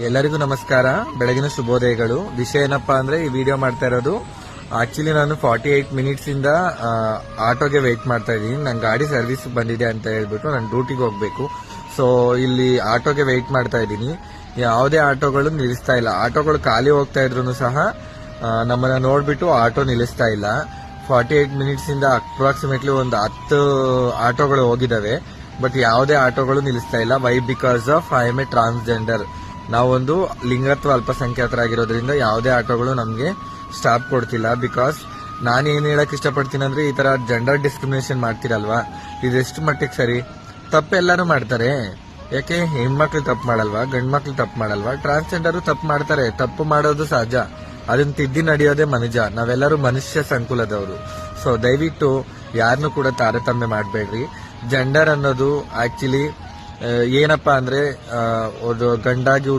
ಎಲ್ಲರಿಗೂ ನಮಸ್ಕಾರ, ಬೆಳಗಿನ ಶುಭೋದಯಗಳು. ವಿಷಯ ಏನಪ್ಪಾ ಅಂದ್ರೆ ಈ ವಿಡಿಯೋ ಮಾಡ್ತಾ ಇರೋದು ಆಕ್ಚುಲಿ ನಾನು 48 ಮಿನಿಟ್ಸ್ ಇಂದ ಆಟೋಗೆ ವೇಟ್ ಮಾಡ್ತಾ ಇದ್ದೀನಿ. ನನ್ನ ಗಾಡಿ ಸರ್ವಿಸ್ ಬಂದಿದೆ ಅಂತ ಹೇಳ್ಬಿಟ್ಟು ನಾನು ಡ್ಯೂಟಿಗೆ ಹೋಗ್ಬೇಕು. ಸೊ ಇಲ್ಲಿ ಆಟೋಗೆ ವೇಟ್ ಮಾಡ್ತಾ ಇದ್ದೀನಿ. ಯಾವುದೇ ಆಟೋಗಳು ನಿಲ್ಲಿಸ್ತಾ ಇಲ್ಲ. ಆಟೋಗಳು ಖಾಲಿ ಹೋಗ್ತಾ ಇದ್ರು ಸಹ ನಮ್ಮನ್ನ ನೋಡ್ಬಿಟ್ಟು ಆಟೋ ನಿಲ್ಲಿಸ್ತಾ ಇಲ್ಲ. 48 ಮಿನಿಟ್ಸ್ ಇಂದ ಅಪ್ರಾಕ್ಸಿಮೇಟ್ಲಿ ಒಂದು 10 ಆಟೋಗಳು ಹೋಗಿದಾವೆ, ಬಟ್ ಯಾವುದೇ ಆಟೋಗಳು ನಿಲ್ಲಿಸ್ತಾ ಇಲ್ಲ. Why? Because of I am a transgender. ನಾವೊಂದು ಲಿಂಗತ್ವ ಅಲ್ಪಸಂಖ್ಯಾತರಾಗಿರೋದ್ರಿಂದ ಯಾವುದೇ ಆಟೋಗಳು ನಮಗೆ ಸ್ಟಾಪ್ ಕೊಡ್ತಿಲ್ಲ. ಬಿಕಾಸ್ ನಾನು ಏನ್ ಹೇಳಕ್ ಇಷ್ಟಪಡ್ತೀನಿ ಅಂದ್ರೆ, ಈ ತರ ಜೆಂಡರ್ ಡಿಸ್ಕ್ರಿಮಿನೇಷನ್ ಮಾಡ್ತಿರಲ್ವಾ, ಇದೆಷ್ಟು ಮಟ್ಟಿಗೆ ಸರಿ? ತಪ್ಪೆಲ್ಲರೂ ಮಾಡ್ತಾರೆ. ಯಾಕೆ ಹೆಣ್ಮಕ್ಳು ತಪ್ಪು ಮಾಡಲ್ವಾ? ಗಂಡ್ಮಕ್ಳು ತಪ್ಪು ಮಾಡಲ್ವಾ? ಟ್ರಾನ್ಸ್ಜೆಂಡರ್ ತಪ್ಪು ಮಾಡ್ತಾರೆ. ತಪ್ಪು ಮಾಡೋದು ಸಹಜ, ಅದನ್ನ ತಿದ್ದಿ ನಡೆಯೋದೇ ಮನುಜ. ನಾವೆಲ್ಲರೂ ಮನುಷ್ಯ ಸಂಕುಲದವರು. ಸೊ ದಯವಿಟ್ಟು ಯಾರನ್ನು ಕೂಡ ತಾರತಮ್ಯ ಮಾಡಬೇಡ್ರಿ. ಜೆಂಡರ್ ಅನ್ನೋದು ಆಕ್ಚುಲಿ ಏನಪ್ಪಾ ಅಂದ್ರೆ, ಒಂದು ಗಂಡಾಗಿ